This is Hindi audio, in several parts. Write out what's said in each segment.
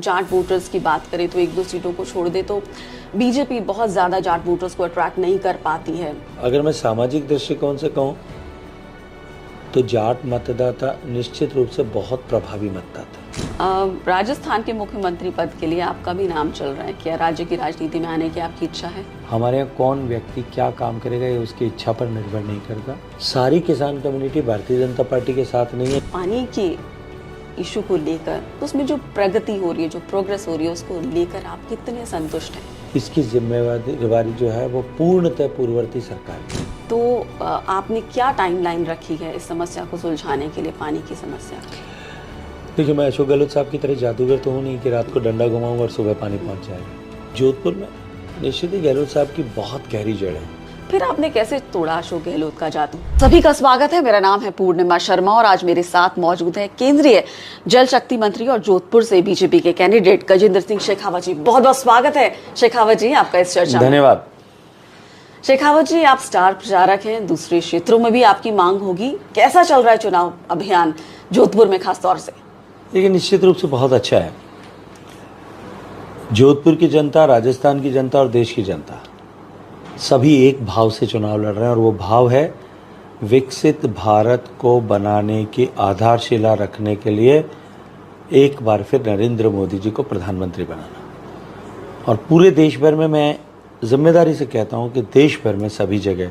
जाट वोटर्स की बात करें तो एक दो सीटों को छोड़ दे तो बीजेपी बहुत ज़्यादा जाट वोटर्स को अट्रैक्ट नहीं कर पाती है। अगर मैं सामाजिक दृष्टिकोण से कहूँ तो जाट मतदाता निश्चित रूप से बहुत प्रभावी मतदाता। राजस्थान के मुख्यमंत्री पद के लिए आपका भी नाम चल रहा है, क्या राज्य की राजनीति में आने की आपकी इच्छा है? हमारे यहाँ कौन व्यक्ति क्या काम करेगा ये उसकी इच्छा पर निर्भर नहीं करता। सारी किसान कम्युनिटी भारतीय जनता पार्टी के साथ नहीं है। पानी के इशू को लेकर उसमें जो प्रगति हो रही है, जो प्रोग्रेस हो रही है, उसको लेकर आप कितने संतुष्ट हैं? इसकी जिम्मेवारी जो है वो पूर्णतः पूर्ववर्ती सरकार की। तो आपने क्या टाइमलाइन रखी है इस समस्या को सुलझाने के लिए, पानी की समस्या? देखिए, मैं अशोक गहलोत साहब की तरह जादूगर तो हूँ नहीं कि रात को डंडा घुमाऊंगा और सुबह पानी पहुंच जाएगा। जोधपुर में निश्चित ही गहलोत साहब की बहुत गहरी जड़ है। फिर आपने कैसे तोड़ा अशोक गहलोत का जादू? सभी का स्वागत है, मेरा नाम है पूर्णिमा शर्मा और आज मेरे साथ मौजूद है केंद्रीय जल शक्ति मंत्री और जोधपुर से बीजेपी के कैंडिडेट गजेंद्र सिंह शेखावत जी। बहुत बहुत स्वागत है शेखावत जी आपका इस चर्चा में। धन्यवाद। शेखावत जी, आप स्टार प्रचारक हैं, दूसरे क्षेत्रों में भी आपकी मांग होगी। कैसा चल रहा है चुनाव अभियान जोधपुर में खास तौर से? देखिए, निश्चित रूप से बहुत अच्छा है। जोधपुर की जनता, राजस्थान की जनता और देश की जनता सभी एक भाव से चुनाव लड़ रहे हैं और वो भाव है विकसित भारत को बनाने की आधारशिला रखने के लिए एक बार फिर नरेंद्र मोदी जी को प्रधानमंत्री बनाना। और पूरे देश भर में मैं जिम्मेदारी से कहता हूं कि देश भर में सभी जगह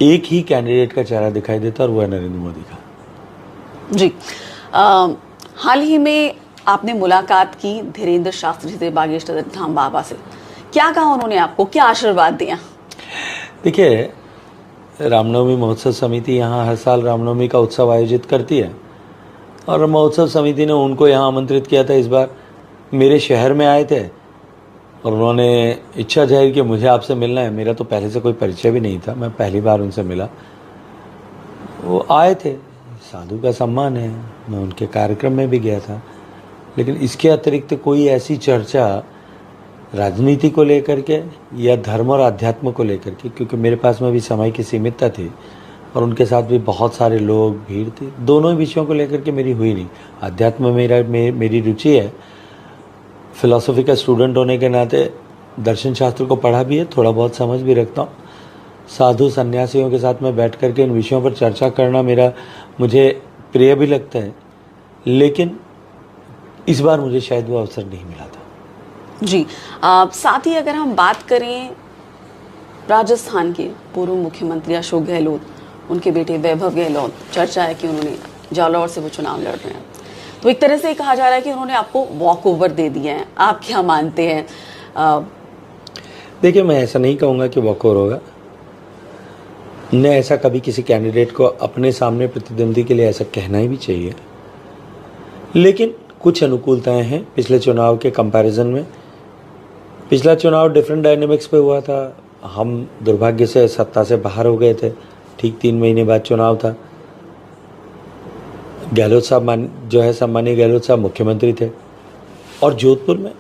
एक ही कैंडिडेट का चेहरा दिखाई देता है और वो है नरेंद्र मोदी का। जी, हाल ही में आपने मुलाकात की धीरेन्द्र शास्त्री से, बागेश्वर धाम बाबा से। क्या कहा उन्होंने आपको, क्या आशीर्वाद दिया? देखिए, रामनवमी महोत्सव समिति यहाँ हर साल रामनवमी का उत्सव आयोजित करती है और महोत्सव समिति ने उनको यहाँ आमंत्रित किया था। इस बार मेरे शहर में आए थे और उन्होंने इच्छा जाहिर की मुझे आपसे मिलना है। मेरा तो पहले से कोई परिचय भी नहीं था, मैं पहली बार उनसे मिला। वो आए थे, साधु का सम्मान है, मैं उनके कार्यक्रम में भी गया था। लेकिन इसके अतिरिक्त कोई ऐसी चर्चा राजनीति को लेकर के या धर्म और अध्यात्म को लेकर के, क्योंकि मेरे पास में भी समय की सीमितता थी और उनके साथ भी बहुत सारे लोग, भीड़ थी, दोनों विषयों को लेकर के मेरी हुई नहीं। अध्यात्म में मेरी रुचि है, फिलॉसफी का स्टूडेंट होने के नाते दर्शन शास्त्र को पढ़ा भी है, थोड़ा बहुत समझ भी रखता हूँ। साधु सन्यासियों के साथ में बैठ करके इन विषयों पर चर्चा करना मुझे प्रिय भी लगता है, लेकिन इस बार मुझे शायद वो अवसर नहीं मिला था। जी, साथ ही अगर हम बात करें राजस्थान के पूर्व मुख्यमंत्री अशोक गहलोत, उनके बेटे वैभव गहलोत, चर्चा है कि उन्होंने जालौर से वो चुनाव लड़ रहे हैं, तो एक तरह से कहा जा रहा है कि उन्होंने आपको वॉक ओवर दे दिया है। आप क्या मानते हैं? देखिए, मैं ऐसा नहीं कहूँगा कि वॉक ओवर होगा। न ऐसा कभी किसी कैंडिडेट को अपने सामने प्रतिद्वंदी के लिए ऐसा कहना ही भी चाहिए, लेकिन कुछ अनुकूलताएं हैं पिछले चुनाव के कंपैरिजन में। पिछला चुनाव डिफरेंट डायनेमिक्स पे हुआ था। हम दुर्भाग्य से सत्ता से बाहर हो गए थे, ठीक 3 महीने बाद चुनाव था। गहलोत साहब जो है सम्मानीय गहलोत साहब मुख्यमंत्री थे और जोधपुर में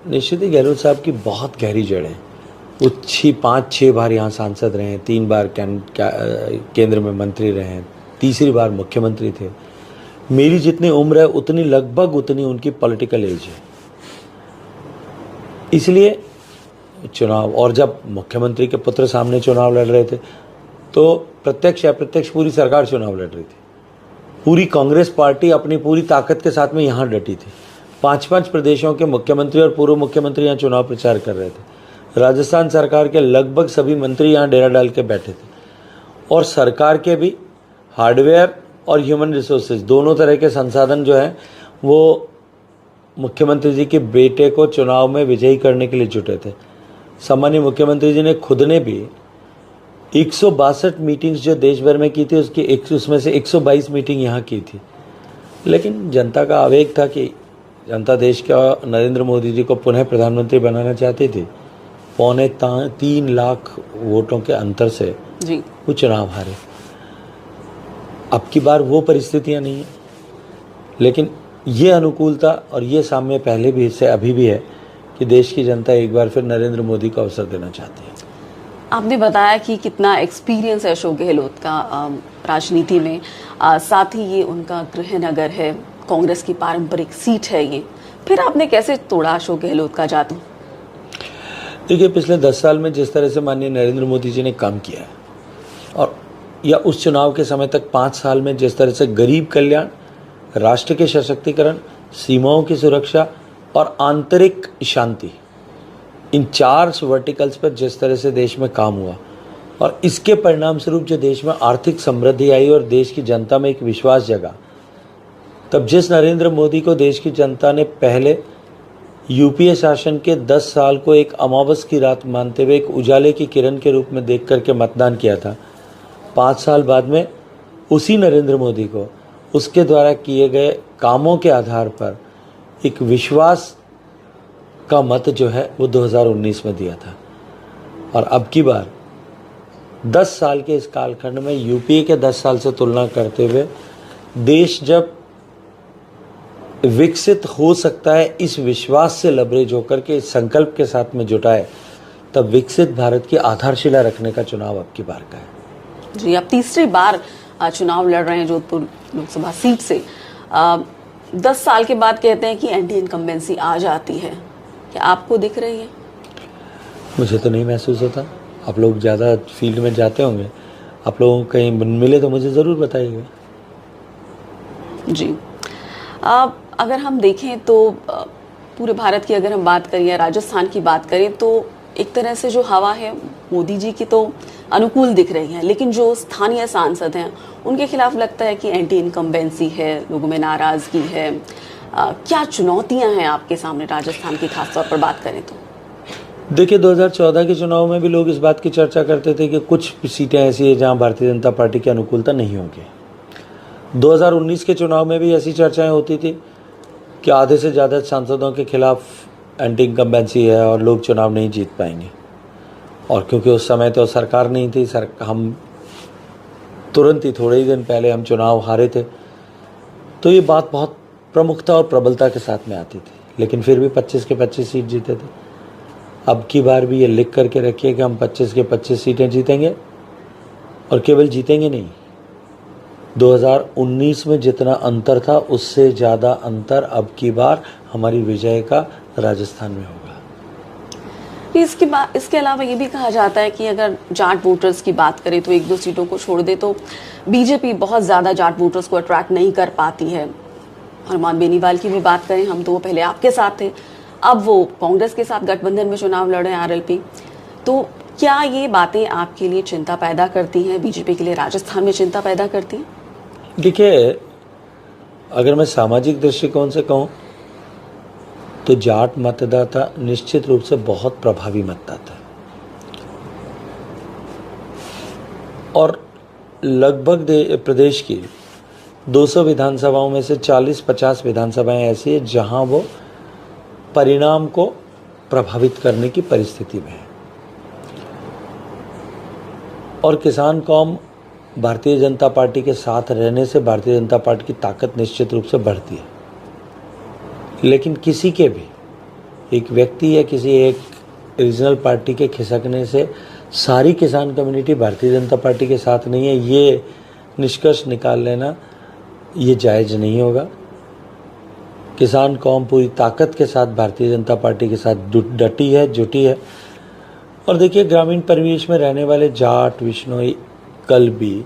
निश्चित ही गहलोत साहब की बहुत गहरी जड़ है। वो 5-6 बार यहाँ सांसद रहे हैं, 3 बार केंद्र में मंत्री रहे हैं, तीसरी बार मुख्यमंत्री थे। मेरी जितनी उम्र है उतनी लगभग उतनी उनकी पॉलिटिकल एज है। इसलिए चुनाव, और जब मुख्यमंत्री के पुत्र सामने चुनाव लड़ रहे थे तो प्रत्यक्ष या अप्रत्यक्ष पूरी सरकार चुनाव लड़ रही थी। पूरी कांग्रेस पार्टी अपनी पूरी ताकत के साथ में यहाँ डटी थी। 5-5 प्रदेशों के मुख्यमंत्री और पूर्व मुख्यमंत्री यहाँ चुनाव प्रचार कर रहे थे। राजस्थान सरकार के लगभग सभी मंत्री यहाँ डेरा डाल के बैठे थे और सरकार के भी हार्डवेयर और ह्यूमन रिसोर्सेज दोनों तरह के संसाधन जो हैं वो मुख्यमंत्री जी के बेटे को चुनाव में विजयी करने के लिए जुटे थे। सम्मानीय मुख्यमंत्री जी ने खुद ने भी 162 मीटिंग्स जो देश भर में की थी उसमें से 122 मीटिंग यहाँ की थी। लेकिन जनता का आवेग था कि जनता देश का नरेंद्र मोदी जी को पुनः प्रधानमंत्री बनाना चाहती थी। 3.25 लाख वोटों के अंतर से जी वो चुनाव हारे। अब की बार वो परिस्थितियां नहीं है, लेकिन ये अनुकूलता और ये साम्य पहले भी से अभी भी है कि देश की जनता एक बार फिर नरेंद्र मोदी को अवसर देना चाहती है। आपने बताया कि कितना एक्सपीरियंस है अशोक गहलोत का राजनीति में, साथ ही ये उनका गृह नगर है, कांग्रेस की पारंपरिक सीट है ये, फिर आपने कैसे तोड़ा अशोक गहलोत का जादू? देखिए, पिछले 10 साल में जिस तरह से माननीय नरेंद्र मोदी जी ने काम किया है, और या उस चुनाव के समय तक 5 साल में जिस तरह से गरीब कल्याण, राष्ट्र के सशक्तिकरण, सीमाओं की सुरक्षा और आंतरिक शांति, इन 4 वर्टिकल्स पर जिस तरह से देश में काम हुआ, और इसके परिणाम स्वरूप जो देश में आर्थिक समृद्धि आई और देश की जनता में एक विश्वास जगा, तब जिस नरेंद्र मोदी को देश की जनता ने पहले यूपीए शासन के 10 साल को एक अमावस की रात मानते हुए एक उजाले की किरण के रूप में देख करके मतदान किया था, 5 साल बाद में उसी नरेंद्र मोदी को उसके द्वारा किए गए कामों के आधार पर एक विश्वास का मत जो है वो 2019 में दिया था। और अब की बार 10 साल के इस कालखंड में यूपीए के 10 साल से तुलना करते हुए देश जब विकसित हो सकता है, इस विश्वास से लबरेज होकर के इस संकल्प के साथ में जुटा है, तब विकसित भारत की आधारशिला रखने का चुनाव अब की बार का है। जी, आप तीसरी बार चुनाव लड़ रहे हैं जोधपुर लोकसभा सीट से। 10 साल के बाद कहते हैं कि एंटी इनकम्बेंसी आ जाती है, क्या आपको दिख रही है? मुझे तो नहीं महसूस होता। आप लोग ज़्यादा फील्ड में जाते होंगे, आप लोगों को कहीं मिले तो मुझे ज़रूर बताइएगा। जी, अगर हम देखें तो पूरे भारत की अगर हम बात करें या राजस्थान की बात करें तो एक तरह से जो हवा है मोदी जी की तो अनुकूल दिख रही है, लेकिन जो स्थानीय सांसद हैं उनके खिलाफ लगता है कि एंटी इनकम्बेंसी है, लोगों में नाराजगी है। क्या चुनौतियां हैं आपके सामने राजस्थान की, खासतौर पर बात करें तो? देखिए, 2014 के चुनाव में भी लोग इस बात की चर्चा करते थे कि कुछ सीटें ऐसी है जहां भारतीय जनता पार्टी की अनुकूलता नहीं होगी। 2019 के चुनाव में भी ऐसी चर्चाएं होती थी कि आधे से ज़्यादा सांसदों के खिलाफ एंटी इनकम्बेंसी है और लोग चुनाव नहीं जीत पाएंगे। और क्योंकि उस समय तो सरकार नहीं थी, हम तुरंत ही थोड़े ही दिन पहले हम चुनाव हारे थे, तो ये बात बहुत प्रमुखता और प्रबलता के साथ में आती थी, लेकिन फिर भी 25 के 25 सीट जीते थे। अब की बार भी ये लिख करके रखिए कि हम 25 के 25 सीटें जीतेंगे, और केवल जीतेंगे नहीं, 2019 में जितना अंतर था उससे ज़्यादा अंतर अब की बार हमारी विजय का राजस्थान में होगा। इसके अलावा ये भी कहा जाता है कि अगर जाट वोटर्स की बात करें तो 1-2 सीटों को छोड़ दे तो बीजेपी बहुत ज़्यादा जाट वोटर्स को अट्रैक्ट नहीं कर पाती है। हनुमान बेनीवाल की भी बात करें हम तो वो पहले आपके साथ थे, अब वो कांग्रेस के साथ गठबंधन में चुनाव लड़ रहे हैं, आरएलपी। तो क्या ये बातें आपके लिए चिंता पैदा करती हैं, बीजेपी के लिए राजस्थान में चिंता पैदा करती हैं? देखिए, अगर मैं सामाजिक दृष्टिकोण से कहूँ तो जाट मतदाता निश्चित रूप से बहुत प्रभावी मतदाता है, और लगभग प्रदेश की 200 विधानसभाओं में से 40-50 विधानसभाएं ऐसी है जहां वो परिणाम को प्रभावित करने की परिस्थिति में है। और किसान कौम भारतीय जनता पार्टी के साथ रहने से भारतीय जनता पार्टी की ताकत निश्चित रूप से बढ़ती है। लेकिन किसी के भी एक व्यक्ति या किसी एक रीजनल पार्टी के खिसकने से सारी किसान कम्युनिटी भारतीय जनता पार्टी के साथ नहीं है, ये निष्कर्ष निकाल लेना ये जायज़ नहीं होगा। किसान कौम पूरी ताकत के साथ भारतीय जनता पार्टी के साथ डटी है, जुटी है। और देखिए, ग्रामीण परिवेश में रहने वाले जाट, विश्नोई, कल्बी,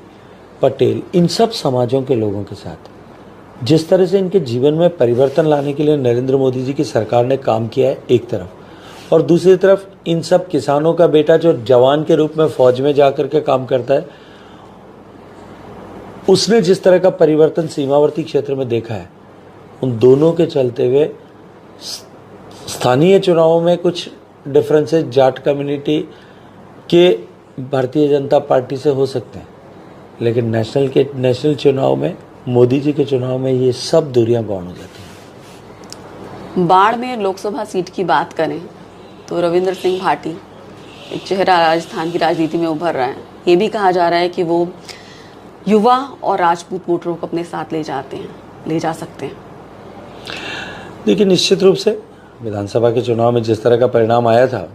पटेल, इन सब समाजों के लोगों के साथ जिस तरह से इनके जीवन में परिवर्तन लाने के लिए नरेंद्र मोदी जी की सरकार ने काम किया है एक तरफ, और दूसरी तरफ इन सब किसानों का बेटा जो जवान के रूप में फौज में जाकर के काम करता है, उसने जिस तरह का परिवर्तन सीमावर्ती क्षेत्र में देखा है, उन दोनों के चलते हुए स्थानीय चुनावों में कुछ डिफरेंसेस जाट कम्युनिटी के भारतीय जनता पार्टी से हो सकते हैं, लेकिन नेशनल चुनाव में, मोदी जी के चुनाव में ये सब दूरियां गौण हो जाती हैं। बाड़मेर लोकसभा सीट की बात करें तो रविंद्र सिंह भाटी एक चेहरा राजस्थान की राजनीति में उभर रहा है। ये भी कहा जा रहा है कि वो युवा और राजपूत वोटरों को अपने साथ ले जा सकते हैं। देखिए, निश्चित रूप से विधानसभा के चुनाव में जिस तरह का परिणाम आया था,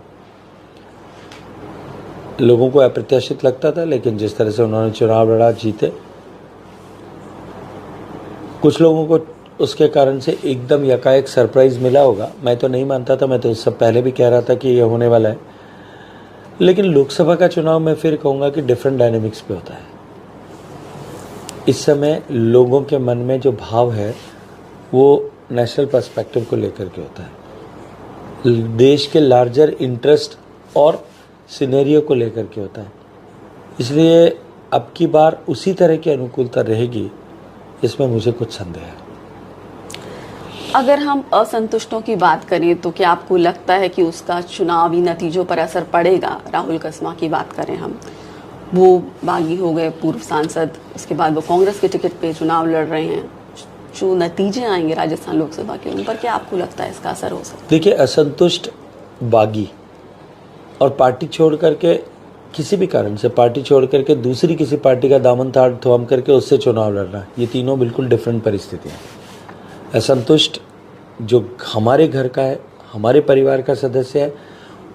लोगों को अप्रत्याशित लगता था, लेकिन जिस तरह से उन्होंने चुनाव लड़ा, जीते। कुछ लोगों को उसके कारण से एकदम यकायक सरप्राइज मिला होगा। मैं तो नहीं मानता था, मैं तो उससे पहले भी कह रहा था कि ये होने वाला है। लेकिन लोकसभा का चुनाव मैं फिर कहूँगा कि डिफरेंट डायनेमिक्स पे होता है। इस समय लोगों के मन में जो भाव है वो नेशनल पर्सपेक्टिव को लेकर के होता है, देश के लार्जर इंटरेस्ट और सिनेरियो को लेकर के होता है। इसलिए अब की बार उसी तरह की अनुकूलता रहेगी, इसमें मुझे कुछ संदेह है। अगर हम असंतुष्टों की बात करें तो क्या आपको लगता है कि उसका चुनावी नतीजों पर असर पड़ेगा? राहुल कस्मा की बात करें हम, वो बागी हो गए पूर्व सांसद, उसके बाद वो कांग्रेस के टिकट पे चुनाव लड़ रहे हैं। जो नतीजे आएंगे राजस्थान लोकसभा के, उन पर क्या आपको लगता है इसका असर हो सकता है? देखिए, असंतुष्ट बागी और पार्टी छोड़ करके, किसी भी कारण से पार्टी छोड़ करके दूसरी किसी पार्टी का दामन थाम करके उससे चुनाव लड़ना, ये तीनों बिल्कुल डिफरेंट परिस्थितियाँ हैं। असंतुष्ट जो हमारे घर का है, हमारे परिवार का सदस्य है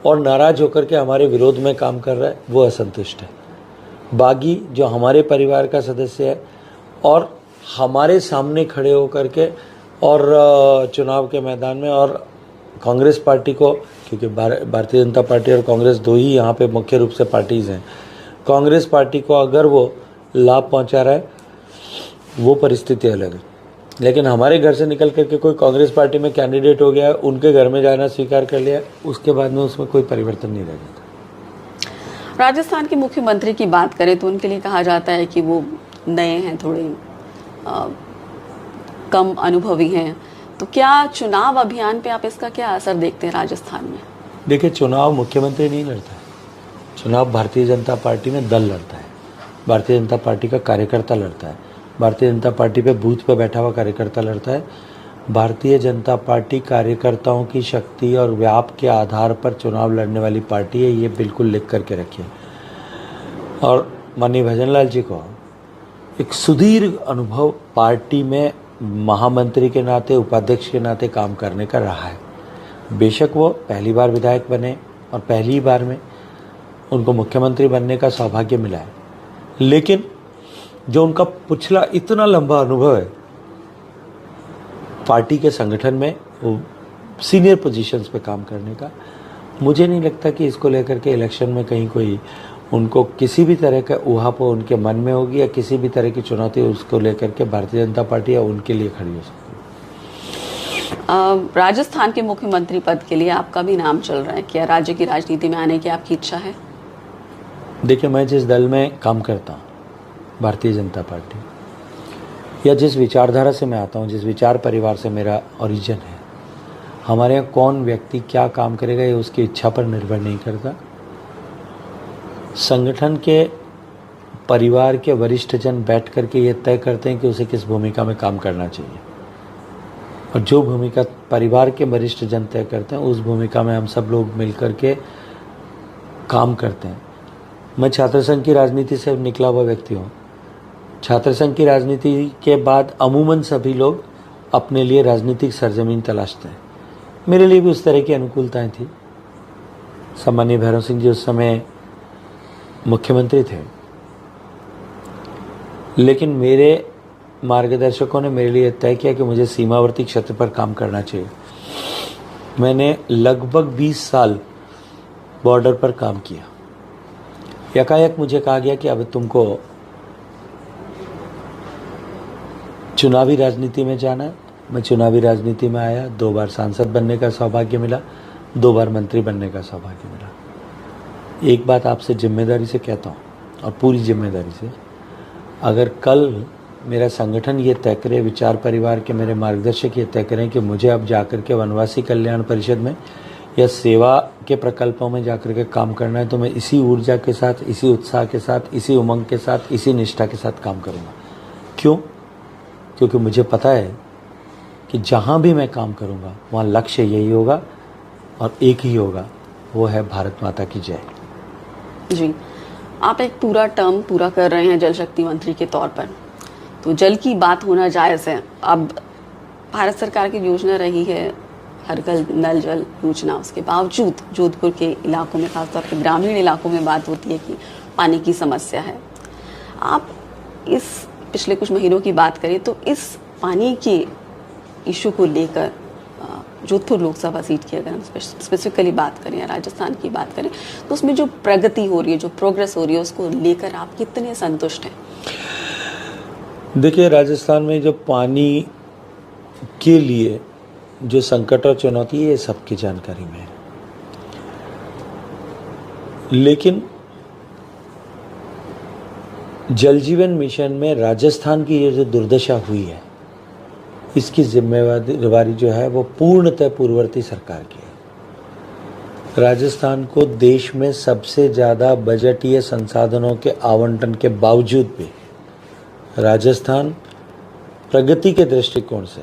और नाराज होकर के हमारे विरोध में काम कर रहा है, वो असंतुष्ट है। बागी जो हमारे परिवार का सदस्य है और हमारे सामने खड़े होकर के और चुनाव के मैदान में, और कांग्रेस पार्टी को, क्योंकि भारतीय जनता पार्टी और कांग्रेस दो ही यहाँ पे मुख्य रूप से पार्टीज़ हैं, कांग्रेस पार्टी को अगर वो लाभ पहुँचा रहा है वो परिस्थिति अलग है। लेकिन हमारे घर से निकल करके कोई कांग्रेस पार्टी में कैंडिडेट हो गया, उनके घर में जाना स्वीकार कर लिया, उसके बाद में उसमें कोई परिवर्तन नहीं रह जाता। राजस्थान के मुख्यमंत्री की बात करें तो उनके लिए कहा जाता है कि वो नए हैं, थोड़े कम अनुभवी हैं, तो क्या चुनाव अभियान पे आप इसका क्या असर देखते हैं राजस्थान में? देखिए, चुनाव मुख्यमंत्री नहीं लड़ता है, चुनाव भारतीय जनता पार्टी में दल लड़ता है, भारतीय जनता पार्टी का कार्यकर्ता लड़ता है, भारतीय जनता पार्टी पे बूथ पे बैठा हुआ कार्यकर्ता लड़ता है। भारतीय जनता पार्टी कार्यकर्ताओं की शक्ति और व्याप के आधार पर चुनाव लड़ने वाली पार्टी है, ये बिल्कुल लिख करके रखिए। और माननीय भजनलाल जी को एक सुदीर्घ अनुभव पार्टी में महामंत्री के नाते, उपाध्यक्ष के नाते काम करने का रहा है। बेशक वो पहली बार विधायक बने और पहली बार में उनको मुख्यमंत्री बनने का सौभाग्य मिला है, लेकिन जो उनका पिछला इतना लंबा अनुभव है पार्टी के संगठन में, वो सीनियर पोजीशंस पे काम करने का, मुझे नहीं लगता कि इसको लेकर के इलेक्शन में कहीं कोई उनको किसी भी तरह का ऊहापोह उनके मन में होगी या किसी भी तरह की चुनौती उसको लेकर के भारतीय जनता पार्टी या उनके लिए खड़ी हो सकती है। राजस्थान के मुख्यमंत्री पद के लिए आपका भी नाम चल रहा है, क्या राज्य की राजनीति में आने की आपकी इच्छा है? देखिए, मैं जिस दल में काम करता हूँ, भारतीय जनता पार्टी, या जिस विचारधारा से मैं आता हूँ, जिस विचार परिवार से मेरा ओरिजिन है, हमारे यहाँ कौन व्यक्ति क्या काम करेगा ये उसकी इच्छा पर निर्भर नहीं करता। संगठन के परिवार के वरिष्ठ जन बैठ करके ये तय करते हैं कि उसे किस भूमिका में काम करना चाहिए, और जो भूमिका परिवार के वरिष्ठ जन तय करते हैं उस भूमिका में हम सब लोग मिलकर के काम करते हैं। मैं छात्र संघ की राजनीति से निकला हुआ व्यक्ति हूँ। छात्र संघ की राजनीति के बाद अमूमन सभी लोग अपने लिए राजनीतिक सरजमीन तलाशते हैं। मेरे लिए भी उस तरह की अनुकूलताएं थी। सम्मानीय भैरव सिंह जी उस समय मुख्यमंत्री थे, लेकिन मेरे मार्गदर्शकों ने मेरे लिए तय किया कि मुझे सीमावर्ती क्षेत्र पर काम करना चाहिए। मैंने लगभग 20 साल बॉर्डर पर काम किया। यकायक मुझे कहा गया कि अब तुमको चुनावी राजनीति में जाना है। मैं चुनावी राजनीति में आया, 2 बार सांसद बनने का सौभाग्य मिला, 2 बार मंत्री बनने का सौभाग्य मिला। एक बात आपसे जिम्मेदारी से कहता हूँ और पूरी जिम्मेदारी से, अगर कल मेरा संगठन ये तय करे, विचार परिवार के मेरे मार्गदर्शक ये तय करें कि मुझे अब जाकर के वनवासी कल्याण परिषद में या सेवा के प्रकल्पों में जाकर के काम करना है, तो मैं इसी ऊर्जा के साथ, इसी उत्साह के साथ, इसी उमंग के साथ, इसी निष्ठा के साथ काम करूँगा। क्यों? क्योंकि मुझे पता है कि जहाँ भी मैं काम करूँगा वहाँ लक्ष्य यही होगा और एक ही होगा, वो है भारत माता की जय। जी, आप एक पूरा टर्म पूरा कर रहे हैं जल शक्ति मंत्री के तौर पर, तो जल की बात होना जायज़ है। अब भारत सरकार की योजना रही है हर घर नल जल योजना, उसके बावजूद जोधपुर के इलाकों में, खासतौर पर ग्रामीण इलाकों में बात होती है कि पानी की समस्या है। आप इस पिछले कुछ महीनों की बात करें तो इस पानी की इशू को लेकर जोधपुर लोकसभा सीट की अगर हम स्पेसिफिकली बात करें या राजस्थान की बात करें, तो उसमें जो प्रगति हो रही है, जो प्रोग्रेस हो रही है, उसको लेकर आप कितने संतुष्ट हैं? देखिए, राजस्थान में जो पानी के लिए जो संकट और चुनौती है, ये सबकी जानकारी में है। लेकिन जल जीवन मिशन में राजस्थान की ये जो दुर्दशा हुई है, इसकी जिम्मेवारी जो है वो पूर्णतः पूर्ववर्ती सरकार की है। राजस्थान को देश में सबसे ज़्यादा बजटीय संसाधनों के आवंटन के बावजूद भी राजस्थान प्रगति के दृष्टिकोण से,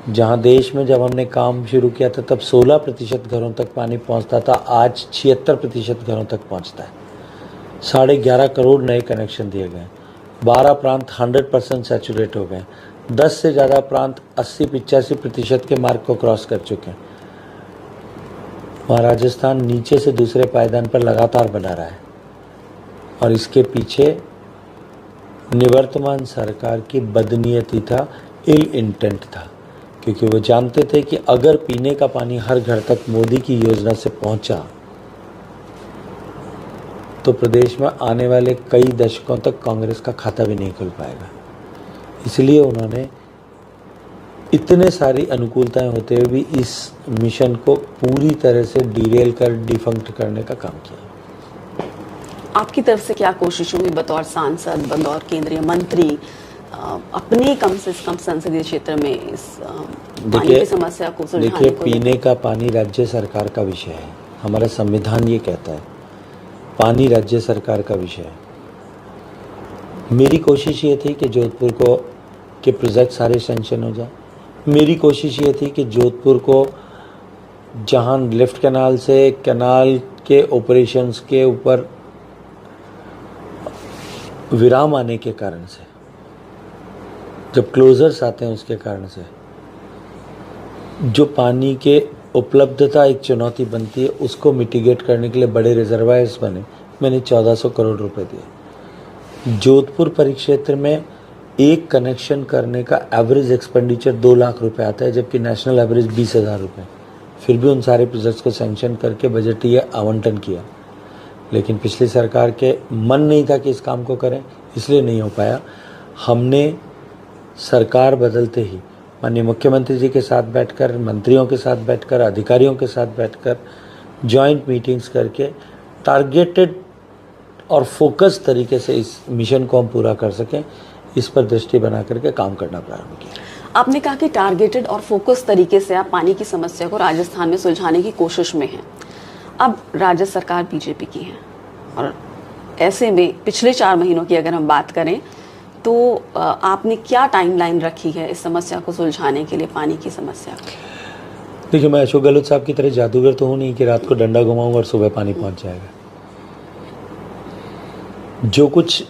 जहां देश में जब हमने काम शुरू किया था तब 16% घरों तक पानी पहुंचता था, आज 76% घरों तक पहुंचता है। 11.5 करोड़ नए कनेक्शन दिए गए, 12 प्रांत 100% सैचुरेट हो गए, 10 से ज़्यादा प्रांत 80-85% के मार्क को क्रॉस कर चुके हैं। वहाँ राजस्थान नीचे से दूसरे पायदान पर लगातार बना रहा है, और इसके पीछे निवर्तमान सरकार की बदनीयती था, इल इंटेंट था, क्योंकि वो जानते थे कि अगर पीने का पानी हर घर तक मोदी की योजना से पहुंचा तो प्रदेश में आने वाले कई दशकों तक कांग्रेस का खाता भी नहीं खुल पाएगा। इसलिए उन्होंने इतने सारी अनुकूलताएं होते हुए भी इस मिशन को पूरी तरह से डीरेल कर डिफंक्ट करने का काम किया। आपकी तरफ से क्या कोशिश हुई बतौर सांसद, बतौर केंद्रीय मंत्री, अपने कम से कम संसदीय क्षेत्र में इस पानी की समस्या को सुलझाने को? देखिए, पीने का पानी राज्य सरकार का विषय है। हमारा संविधान ये कहता है पानी राज्य सरकार का विषय है। मेरी कोशिश ये थी कि जोधपुर को के प्रोजेक्ट सारे सैंक्शन हो जाए। मेरी कोशिश ये थी कि जोधपुर को जहां लिफ्ट कैनाल से कैनाल के ऑपरेशंस के ऊपर विराम आने के कारण से, जब क्लोजर्स आते हैं उसके कारण से जो पानी के उपलब्धता एक चुनौती बनती है, उसको मिटिगेट करने के लिए बड़े रिजर्वायर्स बने। मैंने 1400 करोड़ रुपए दिए। जोधपुर परिक्षेत्र में एक कनेक्शन करने का एवरेज एक्सपेंडिचर 2 लाख रुपए आता है, जबकि नेशनल एवरेज 20,000 रुपये। फिर भी उन सारे प्रोजेक्ट्स को सैंक्शन करके बजटीय आवंटन किया, लेकिन पिछली सरकार के मन नहीं था कि इस काम को करें, इसलिए नहीं हो पाया। हमने सरकार बदलते ही माननीय मुख्यमंत्री जी के साथ बैठकर, मंत्रियों के साथ बैठकर, अधिकारियों के साथ बैठकर जॉइंट मीटिंग्स करके टारगेटेड और फोकस तरीके से इस मिशन को हम पूरा कर सकें, इस पर दृष्टि बना करके काम करना प्रारंभ किया। आपने कहा कि टारगेटेड और फोकस तरीके से आप पानी की समस्या को राजस्थान में सुलझाने की कोशिश में हैं। अब राज्य सरकार बीजेपी की है, और ऐसे में पिछले 4 महीनों की अगर हम बात करें तो आपने क्या टाइमलाइन रखी है इस समस्या को सुलझाने के लिए, पानी की समस्या? देखिए, मैं अशोक गहलोत साहब की तरह जादूगर तो हूँ नहीं कि रात को डंडा घुमाऊँ और सुबह पानी पहुँच जाएगा। जो कुछ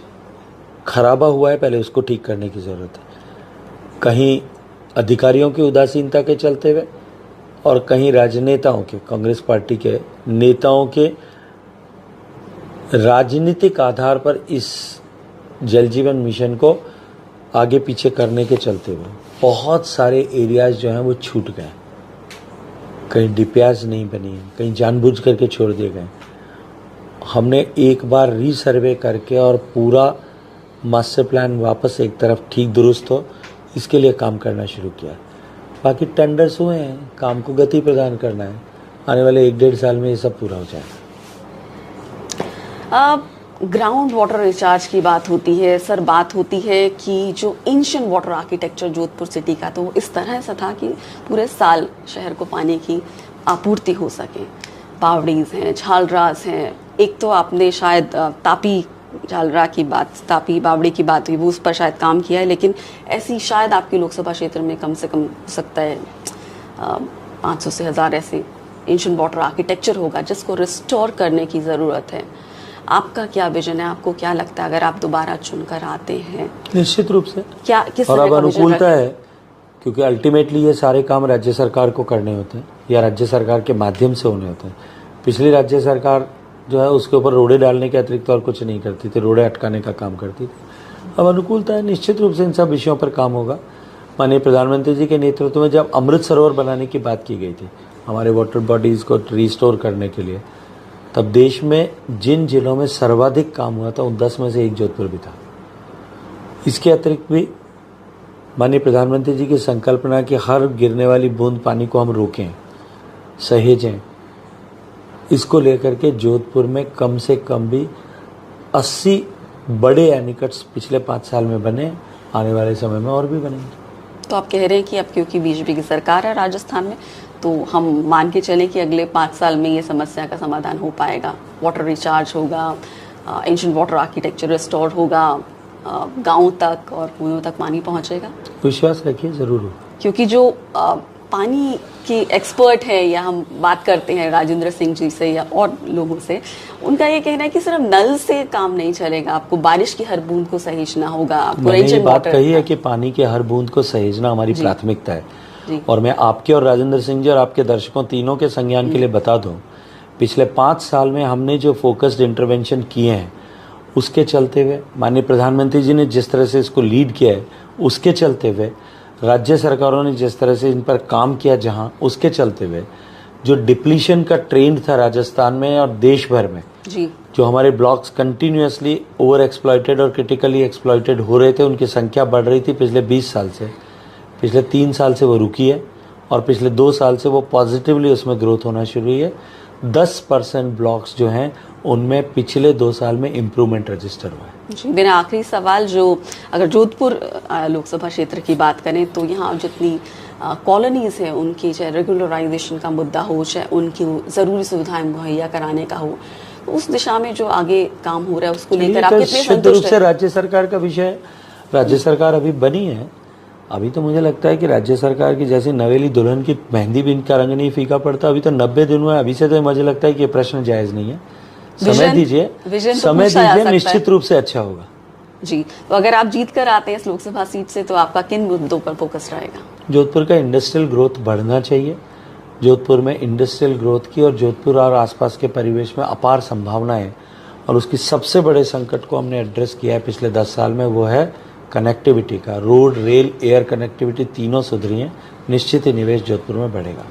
खराबा हुआ है पहले उसको ठीक करने की ज़रूरत है। कहीं अधिकारियों की उदासीनता के चलते हुए और कहीं राजनेताओं के, कांग्रेस पार्टी के नेताओं के राजनीतिक आधार पर इस जल जीवन मिशन को आगे पीछे करने के चलते हुए बहुत सारे एरियाज जो हैं वो छूट गए। कहीं डीपीआर्स नहीं बनी, कहीं जानबूझ करके छोड़ दिए गए। हमने एक बार रीसर्वे करके और पूरा मास्टर प्लान वापस एक तरफ ठीक दुरुस्त हो, इसके लिए काम करना शुरू किया। बाकी टेंडर्स हुए हैं, काम को गति प्रदान करना है। आने वाले 1-1.5 साल में ये सब पूरा हो जाएगा। ग्राउंड वाटर रिचार्ज की बात होती है सर, बात होती है कि जो ancient water architecture Jodhpur city का, तो वो इस तरह से था कि पूरे साल शहर को पानी की आपूर्ति हो सके। बावड़ीज हैं, झालरास हैं, एक तो आपने शायद तापी झालरा की बात, तापी बावड़ी की बात हुई, वो उस पर शायद काम किया है, लेकिन ऐसी शायद आपके लोकसभा क्षेत्र में कम से कम हो सकता है 500 से 1000 ऐसे एंशिएंट वाटर आर्किटेक्चर होगा जिसको रिस्टोर करने की ज़रूरत है। आपका क्या विजन है? आपको क्या लगता है अगर आप दोबारा चुनकर आते हैं? निश्चित रूप से क्या किस और तरह अब का विजन अनुकूलता है, क्योंकि अल्टीमेटली ये सारे काम राज्य सरकार को करने होते हैं या राज्य सरकार के माध्यम से होने होते हैं। पिछली राज्य सरकार जो है उसके ऊपर रोड़े डालने के अतिरिक्त और कुछ नहीं करती थी, रोड़े अटकाने का काम करती थी। अब अनुकूलता है, निश्चित रूप से इन सब विषयों पर काम होगा। माननीय प्रधानमंत्री जी के नेतृत्व में जब अमृत सरोवर बनाने की बात की गई थी हमारे वाटर बॉडीज़ को रिस्टोर करने के लिए, तब देश में जिन जिलों में सर्वाधिक काम हुआ था उन 10 में से एक जोधपुर भी था। इसके अतिरिक्त भी माननीय प्रधानमंत्री जी की संकल्पना कि हर गिरने वाली बूंद पानी को हम रोकें, सहेजें, इसको लेकर के जोधपुर में कम से कम भी 80 बड़े एनीकट्स पिछले 5 साल में बने, आने वाले समय में और भी बनेंगे। तो आप कह रहे हैं कि अब क्योंकि बीजेपी की सरकार है राजस्थान में, तो हम मान के चलें कि अगले 5 साल में ये समस्या का समाधान हो पाएगा, वाटर रिचार्ज होगा, एंशिएंट वाटर आर्किटेक्चर रिस्टोर होगा, गाँव तक और कुएं तक पानी पहुंचेगा? विश्वास रखिए, जरूर हो। क्योंकि जो पानी की एक्सपर्ट है, या हम बात करते हैं राजेंद्र सिंह जी से या और लोगों से, उनका ये कहना है कि सिर्फ नल से काम नहीं चलेगा, आपको बारिश की हर बूंद को सहेजना होगा, आपको मैंने ये बात कही है वाटर कि पानी के हर बूंद को सहेजना हमारी प्राथमिकता है। जी। और मैं आपके और राजेंद्र सिंह जी और आपके दर्शकों तीनों के संज्ञान के लिए बता दूं, पिछले 5 साल में हमने जो फोकस्ड इंटरवेंशन किए हैं उसके चलते हुए, माननीय प्रधानमंत्री जी ने जिस तरह से इसको लीड किया है उसके चलते हुए, राज्य सरकारों ने जिस तरह से इन पर काम किया जहां, उसके चलते हुए जो डिप्लीशन का ट्रेंड था राजस्थान में और देश भर में, जी, जो हमारे ब्लॉक्स कंटिन्यूअसली ओवर एक्सप्लॉइटेड और क्रिटिकली एक्सप्लॉइटेड हो रहे थे, उनकी संख्या बढ़ रही थी पिछले 20 साल से। पिछले 3 साल से वो रुकी है और पिछले 2 साल से वो पॉजिटिवली उसमें ग्रोथ होना शुरू हुई है। 10% ब्लॉक्स जो हैं उनमें पिछले 2 साल में इम्प्रूवमेंट रजिस्टर हुआ है। जी। मेरा आखिरी सवाल, जो अगर जोधपुर लोकसभा क्षेत्र की बात करें तो यहाँ जितनी कॉलोनीज है उनकी चाहे रेगुलराइजेशन का मुद्दा हो, चाहे उनकी ज़रूरी सुविधाएं मुहैया कराने का हो, तो उस दिशा में जो आगे काम हो रहा है उसको लेकर आप कितने शुद्ध रूप संतुष्ट से हैं? राज्य सरकार का विषय है। राज्य सरकार अभी बनी है, अभी तो मुझे लगता है कि राज्य सरकार की जैसे नवेली दुल्हन की मेहंदी भी इनका रंग नहीं फीका पड़ता। अभी तो 90 दिन हुआ है, अभी से तो मुझे लगता है कि ये प्रश्न जायज नहीं है। समय दीजिए, विजन तो समय पूछा जा दीजिए, सकता निश्चित रूप से अच्छा होगा। जी। तो अगर आप जीत कर आते हैं इस लोकसभा सीट से, तो आपका किन मुद्दों पर फोकस रहेगा? जोधपुर का इंडस्ट्रियल ग्रोथ बढ़ना चाहिए। जोधपुर में इंडस्ट्रियल ग्रोथ की और जोधपुर और आसपास के परिवेश में अपार संभावनाएं, और उसकी सबसे बड़े संकट को हमने एड्रेस किया है पिछले 10 साल में, वो है कनेक्टिविटी का। रोड, रेल, एयर कनेक्टिविटी तीनों सुधरी हैं, निश्चित ही निवेश जोधपुर में बढ़ेगा।